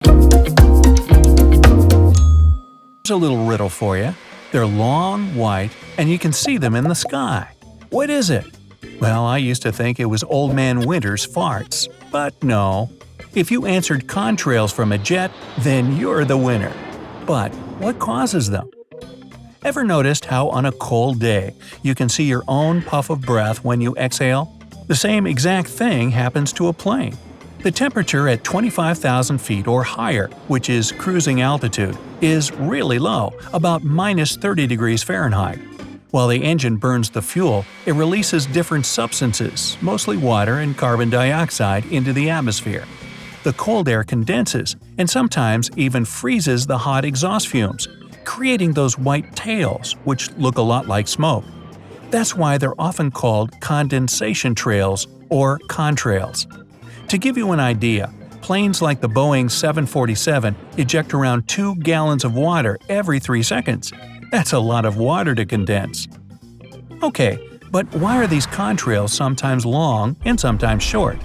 Here's a little riddle for you. They're long, white, and you can see them in the sky. What is it? Well, I used to think it was Old Man Winter's farts, but no. If you answered contrails from a jet, then you're the winner. But what causes them? Ever noticed how on a cold day you can see your own puff of breath when you exhale? The same exact thing happens to a plane. The temperature at 25,000 feet or higher, which is cruising altitude, is really low, about minus 30 degrees Fahrenheit. While the engine burns the fuel, it releases different substances, mostly water and carbon dioxide, into the atmosphere. The cold air condenses and sometimes even freezes the hot exhaust fumes, creating those white tails, which look a lot like smoke. That's why they're often called condensation trails or contrails. To give you an idea, planes like the Boeing 747 eject around 2 gallons of water every 3 seconds. That's a lot of water to condense. Okay, but why are these contrails sometimes long and sometimes short?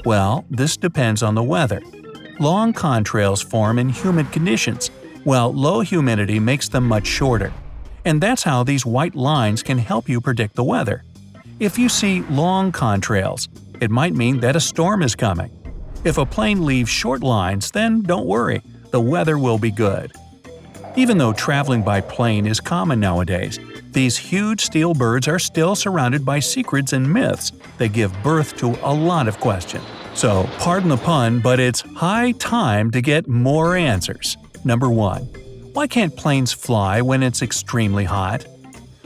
Well, this depends on the weather. Long contrails form in humid conditions, while low humidity makes them much shorter. And that's how these white lines can help you predict the weather. If you see long contrails, it might mean that a storm is coming. If a plane leaves short lines, then don't worry, the weather will be good. Even though traveling by plane is common nowadays, these huge steel birds are still surrounded by secrets and myths that give birth to a lot of questions. So, pardon the pun, but it's high time to get more answers. Number 1. Why can't planes fly when it's extremely hot?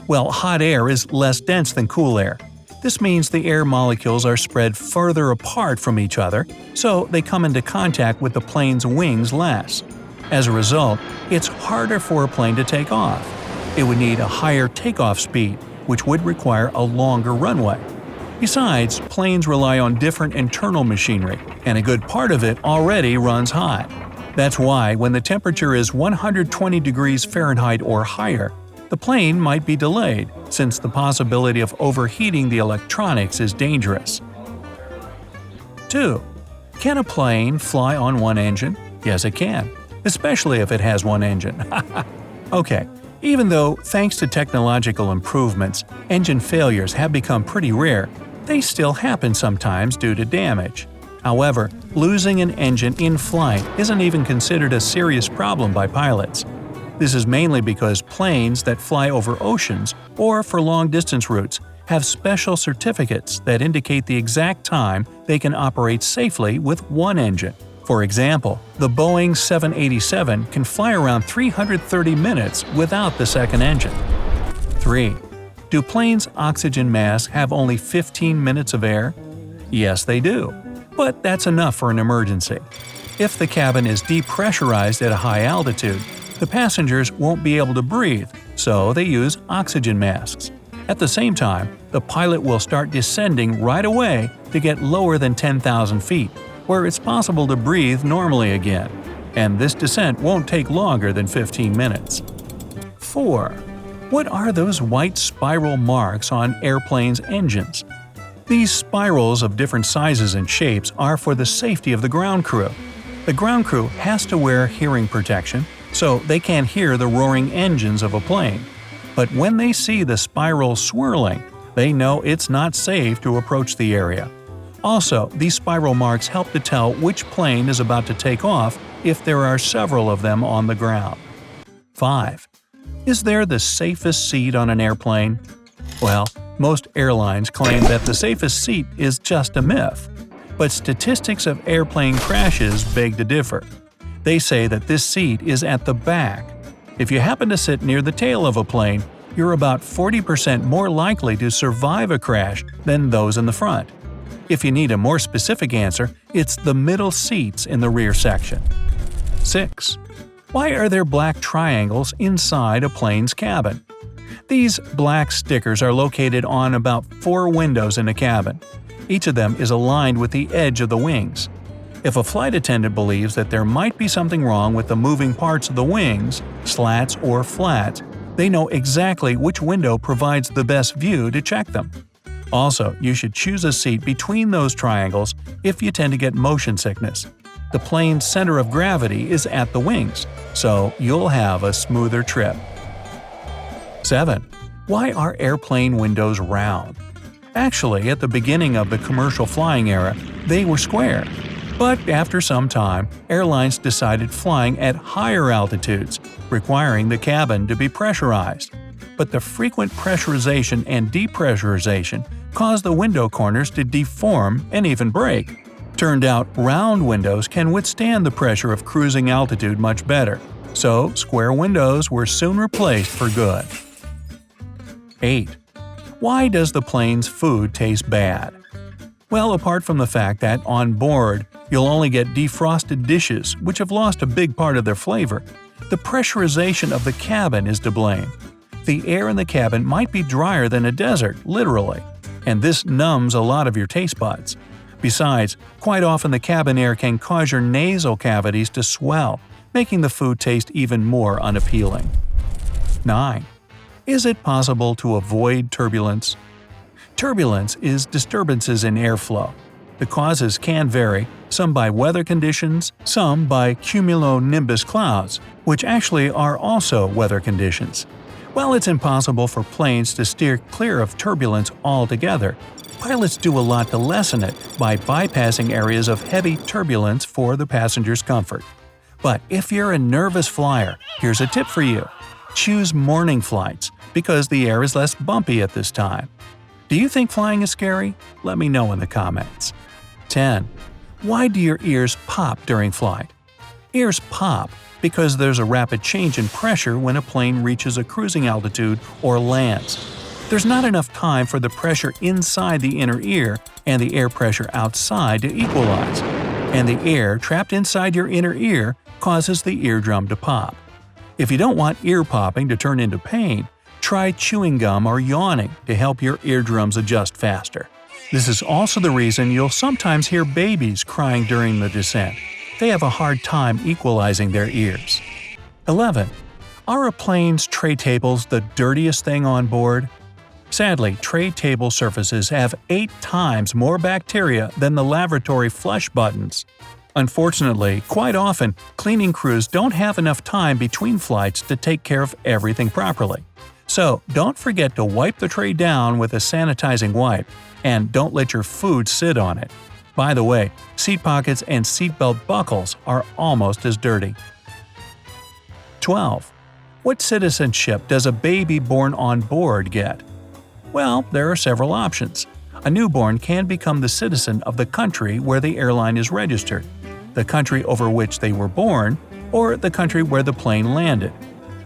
Well, hot air is less dense than cool air. This means the air molecules are spread further apart from each other, so they come into contact with the plane's wings less. As a result, it's harder for a plane to take off. It would need a higher takeoff speed, which would require a longer runway. Besides, planes rely on different internal machinery, and a good part of it already runs hot. That's why when the temperature is 120 degrees Fahrenheit or higher, the plane might be delayed, since the possibility of overheating the electronics is dangerous. 2. Can a plane fly on one engine? Yes, it can, especially if it has one engine. Okay, even though, thanks to technological improvements, engine failures have become pretty rare, they still happen sometimes due to damage. However, losing an engine in flight isn't even considered a serious problem by pilots. This is mainly because planes that fly over oceans or for long-distance routes have special certificates that indicate the exact time they can operate safely with one engine. For example, the Boeing 787 can fly around 330 minutes without the second engine. 3. Do planes' oxygen masks have only 15 minutes of air? Yes, they do. But that's enough for an emergency. If the cabin is depressurized at a high altitude, the passengers won't be able to breathe, so they use oxygen masks. At the same time, the pilot will start descending right away to get lower than 10,000 feet, where it's possible to breathe normally again. And this descent won't take longer than 15 minutes. 4. What are those white spiral marks on airplanes' engines? These spirals of different sizes and shapes are for the safety of the ground crew. The ground crew has to wear hearing protection, so they can't hear the roaring engines of a plane. But when they see the spiral swirling, they know it's not safe to approach the area. Also, these spiral marks help to tell which plane is about to take off if there are several of them on the ground. 5. Is there the safest seat on an airplane? Well, most airlines claim that the safest seat is just a myth. But statistics of airplane crashes beg to differ. They say that this seat is at the back. If you happen to sit near the tail of a plane, you're about 40% more likely to survive a crash than those in the front. If you need a more specific answer, it's the middle seats in the rear section. 6. Why are there black triangles inside a plane's cabin? These black stickers are located on about 4 windows in a cabin. Each of them is aligned with the edge of the wings. If a flight attendant believes that there might be something wrong with the moving parts of the wings, slats or flats, they know exactly which window provides the best view to check them. Also, you should choose a seat between those triangles if you tend to get motion sickness. The plane's center of gravity is at the wings, so you'll have a smoother trip. 7. Why are airplane windows round? Actually, at the beginning of the commercial flying era, they were square. But after some time, airlines decided flying at higher altitudes, requiring the cabin to be pressurized. But the frequent pressurization and depressurization caused the window corners to deform and even break. Turned out, round windows can withstand the pressure of cruising altitude much better, so square windows were soon replaced for good. 8. Why does the plane's food taste bad? Well, apart from the fact that on board you'll only get defrosted dishes which have lost a big part of their flavor, the pressurization of the cabin is to blame. The air in the cabin might be drier than a desert, literally, and this numbs a lot of your taste buds. Besides, quite often the cabin air can cause your nasal cavities to swell, making the food taste even more unappealing. 9. Is it possible to avoid turbulence? Turbulence is disturbances in airflow. The causes can vary, some by weather conditions, some by cumulonimbus clouds, which actually are also weather conditions. While it's impossible for planes to steer clear of turbulence altogether, pilots do a lot to lessen it by bypassing areas of heavy turbulence for the passenger's comfort. But if you're a nervous flyer, here's a tip for you. Choose morning flights, because the air is less bumpy at this time. Do you think flying is scary? Let me know in the comments. 10. Why do your ears pop during flight? Ears pop because there's a rapid change in pressure when a plane reaches a cruising altitude or lands. There's not enough time for the pressure inside the inner ear and the air pressure outside to equalize, and the air trapped inside your inner ear causes the eardrum to pop. If you don't want ear popping to turn into pain, try chewing gum or yawning to help your eardrums adjust faster. This is also the reason you'll sometimes hear babies crying during the descent. They have a hard time equalizing their ears. 11. Are a plane's tray tables the dirtiest thing on board? Sadly, tray table surfaces have 8 times more bacteria than the lavatory flush buttons. Unfortunately, quite often, cleaning crews don't have enough time between flights to take care of everything properly. So, don't forget to wipe the tray down with a sanitizing wipe, and don't let your food sit on it. By the way, seat pockets and seatbelt buckles are almost as dirty. 12. What citizenship does a baby born on board get? Well, there are several options. A newborn can become the citizen of the country where the airline is registered, the country over which they were born, or the country where the plane landed.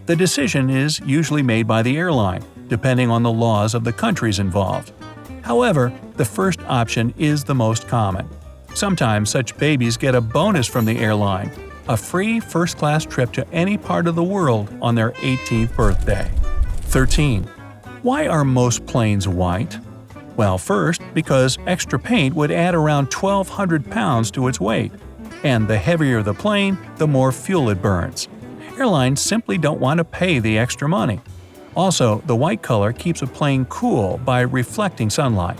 The decision is usually made by the airline, depending on the laws of the countries involved. However, the first option is the most common. Sometimes such babies get a bonus from the airline, a free first-class trip to any part of the world on their 18th birthday. 13. Why are most planes white? Well, first, because extra paint would add around 1,200 pounds to its weight. And the heavier the plane, the more fuel it burns. Airlines simply don't want to pay the extra money. Also, the white color keeps a plane cool by reflecting sunlight.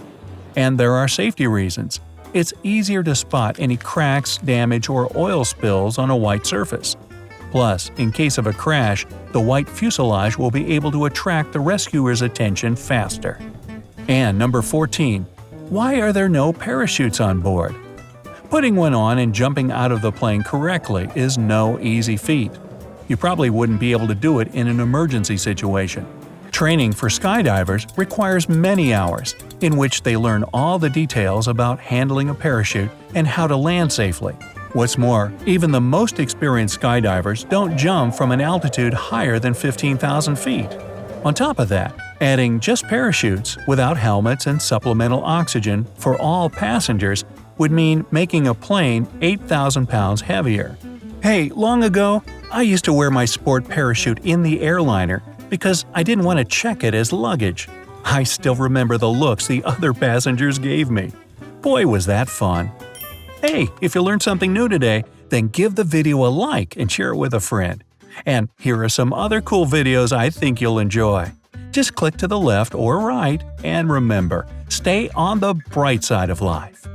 And there are safety reasons. It's easier to spot any cracks, damage, or oil spills on a white surface. Plus, in case of a crash, the white fuselage will be able to attract the rescuer's attention faster. And number 14. Why are there no parachutes on board? Putting one on and jumping out of the plane correctly is no easy feat. You probably wouldn't be able to do it in an emergency situation. Training for skydivers requires many hours, in which they learn all the details about handling a parachute and how to land safely. What's more, even the most experienced skydivers don't jump from an altitude higher than 15,000 feet. On top of that, adding just parachutes without helmets and supplemental oxygen for all passengers would mean making a plane 8,000 pounds heavier. Hey, long ago, I used to wear my sport parachute in the airliner because I didn't want to check it as luggage. I still remember the looks the other passengers gave me. Boy, was that fun. Hey, if you learned something new today, then give the video a like and share it with a friend. And here are some other cool videos I think you'll enjoy. Just click to the left or right, and remember, stay on the bright side of life.